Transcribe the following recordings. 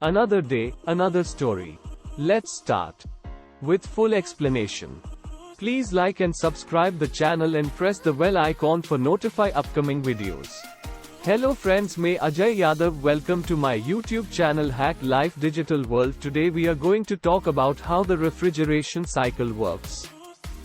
Another day, another story. Let's start with full explanation. Please like and subscribe the channel and press the bell icon for notify upcoming videos. Hello friends, मैं Ajay Yadav. Welcome to my YouTube channel Hack Life Digital World. Today we are going to talk about how the refrigeration cycle works.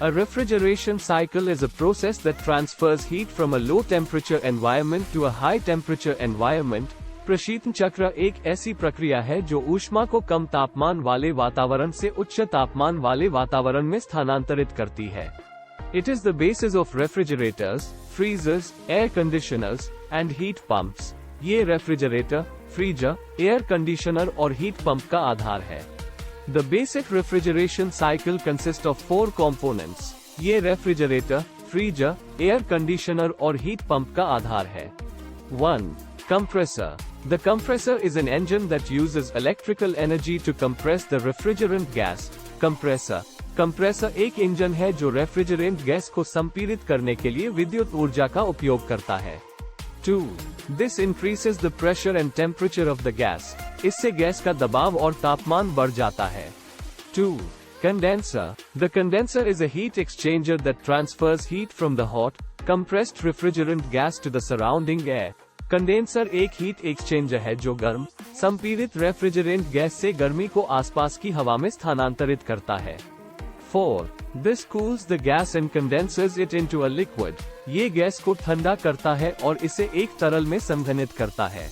A refrigeration cycle is a process that transfers heat from a low temperature environment to a high temperature environment. प्रशीतन चक्र एक ऐसी प्रक्रिया है जो ऊष्मा को कम तापमान वाले वातावरण से उच्च तापमान वाले वातावरण में स्थानांतरित करती है. It is the basis of refrigerators, freezers, air conditioners, and heat pumps. ये रेफ्रिजरेटर, फ्रीजर, एयर कंडीशनर और हीट पंप का आधार है. The basic refrigeration cycle consists of 4 components. ये रेफ्रिजरेटर, फ्रीजर, एयर कंडीशनर और हीट पंप का आधार है. 1. Compressor. The compressor is an engine that uses electrical energy to compress the refrigerant gas. Compressor एक engine है जो refrigerant gas को संपीड़ित करने के लिए विद्युत ऊर्जा का उपयोग करता है. 2. This increases the pressure and temperature of the gas. इससे गैस का दबाव और तापमान बढ़ जाता है. 2. Condenser. The condenser is a heat exchanger that transfers heat from the hot, compressed refrigerant gas to the surrounding air. Condenser एक heat exchanger है जो गर्म, संपीड़ित रेफ्रिजरेंट गैस से गर्मी को आसपास की हवा में स्थानांतरित करता है. 4. This cools the gas and condenses it into a liquid. ये गैस को ठंडा करता है और इसे एक तरल में संघनित करता है.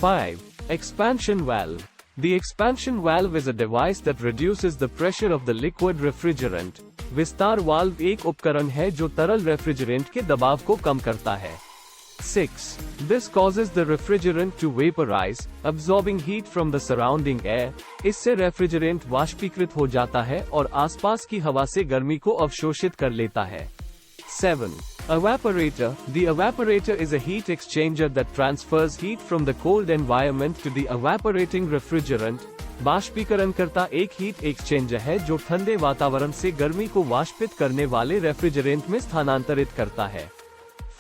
5. Expansion valve. The expansion valve is a device that reduces the pressure of the liquid refrigerant. विस्तार वाल्व एक उपकरण है जो तरल रेफ्रिजरेंट के दबाव को कम करता है. 6. This causes the refrigerant to vaporize, absorbing heat from the surrounding air. इससे रेफ्रिजरेंट वाष्पीकृत हो जाता है और आसपास की हवा से गर्मी को अवशोषित कर लेता है. 7. Evaporator. The evaporator is a heat exchanger that transfers heat from the cold environment to the evaporating refrigerant. बाष्पीकरणकर्ता एक हीट एक्सचेंजर है जो ठंडे वातावरण से गर्मी को वाष्पित करने वाले रेफ्रिजरेंट में स्थानांतरित करता है.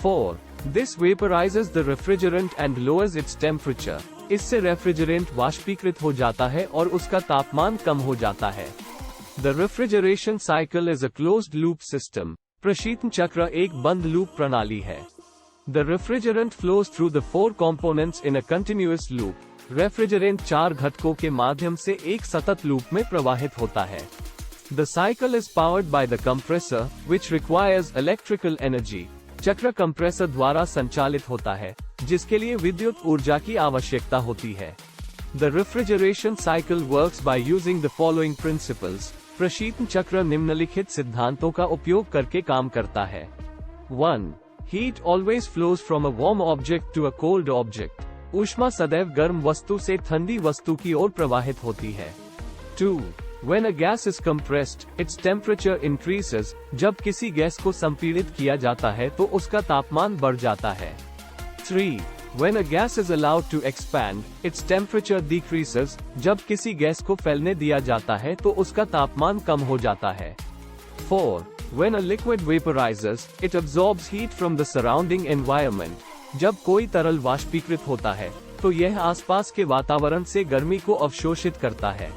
4. This vaporizes the refrigerant and lowers its temperature. इससे रेफ्रिजरेंट वाष्पीकृत हो जाता है और उसका तापमान कम हो जाता है. The refrigeration cycle is a closed loop system. प्रशीतन चक्र एक बंद लूप प्रणाली है. The refrigerant flows through the 4 components in a continuous loop. Refrigerant 4 घटकों के माध्यम से एक सतत लूप में प्रवाहित होता है. The cycle is powered by the compressor, which requires electrical energy. चक्र कंप्रेसर द्वारा संचालित होता है, जिसके लिए विद्युत ऊर्जा की आवश्यकता होती है. The refrigeration cycle works by using the following principles. प्रशीतन चक्र निम्नलिखित सिद्धांतों का उपयोग करके काम करता है. 1. Heat always flows from a warm object to a cold object. ऊष्मा सदैव गर्म वस्तु से ठंडी वस्तु की ओर प्रवाहित होती है. 2. When a gas is compressed, its temperature increases. जब किसी गैस को संपीड़ित किया जाता है तो उसका तापमान बढ़ जाता है. 3. When a gas is allowed to expand, its temperature decreases. जब किसी गैस को फैलने दिया जाता है तो उसका तापमान कम हो जाता है. 4. When a liquid vaporizes, it absorbs heat from the surrounding environment. जब कोई तरल वाष्पीकृत होता है, तो यह आसपास के वातावरण से गर्मी को अवशोषित करता है.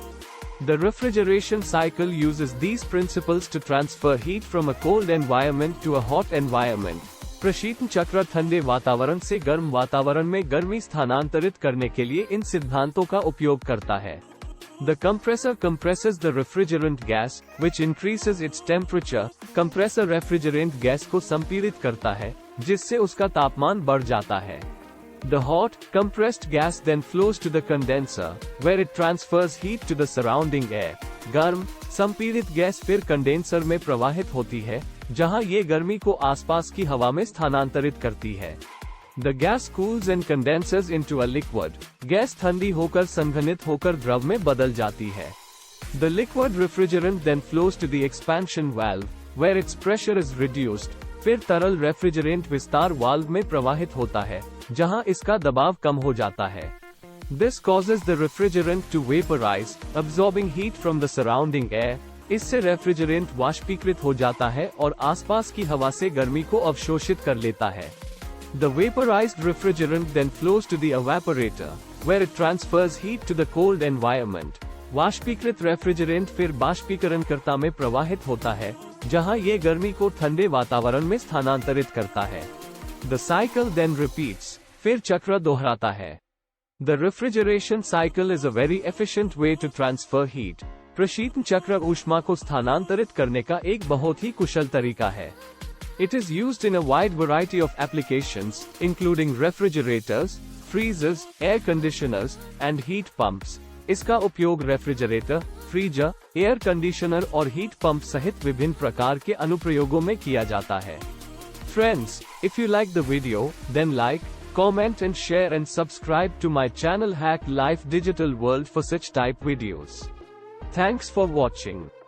The refrigeration cycle uses these principles to transfer heat from a cold environment to a hot environment. प्रशीतन चक्र ठंडे वातावरण से गर्म वातावरण में गर्मी स्थानांतरित करने के लिए इन सिद्धांतों का उपयोग करता है. The compressor compresses the refrigerant gas, which increases its temperature. Compressor refrigerant gas को संपीड़ित करता है, जिससे उसका तापमान बढ़ जाता है. The hot, compressed gas then flows to the condenser, where it transfers heat to the surrounding air. गर्म, संपीड़ित गैस फिर कंडेंसर में प्रवाहित होती है, जहां ये गर्मी को आसपास की हवा में स्थानांतरित करती है. The gas cools and condenses into a liquid. Gas ठंडी होकर संघनित होकर द्रव में बदल जाती है. The liquid refrigerant then flows to the expansion valve, where its pressure is reduced. फिर तरल रेफ्रिजरेंट विस्तार वाल्व में प्रवाहित होता है, जहां इसका दबाव कम हो जाता है. This causes the refrigerant to vaporize, absorbing heat from the surrounding air. इससे रेफ्रिजरेंट वाष्पीकृत हो जाता है और आसपास की हवा से गर्मी को अवशोषित कर लेता है. The vaporized refrigerant then flows to the evaporator, where it transfers heat to the cold environment. वाष्पीकृत रेफ्रिजरेंट फिर बाष्पीकरणकर्ता में प्रवाहित होता है, जहां ये गर्मी को ठंडे वातावरण में स्थानांतरित करता है। The cycle then repeats, फिर चक्र दोहराता है। The refrigeration cycle is a very efficient way to transfer heat. प्रशीतन चक्र ऊष्मा को स्थानांतरित करने का एक बहुत ही कुशल तरीका है। It is used in a wide variety of applications, including refrigerators, freezers, air conditioners, and heat pumps. इसका उपयोग रेफ्रिजरेटर, फ्रीजर, एयर कंडीशनर और हीट पंप सहित विभिन्न प्रकार के अनुप्रयोगों में किया जाता है। Friends, if you like the video, then like, comment and share and subscribe to my channel Hack Life Digital World for such type videos. Thanks for watching.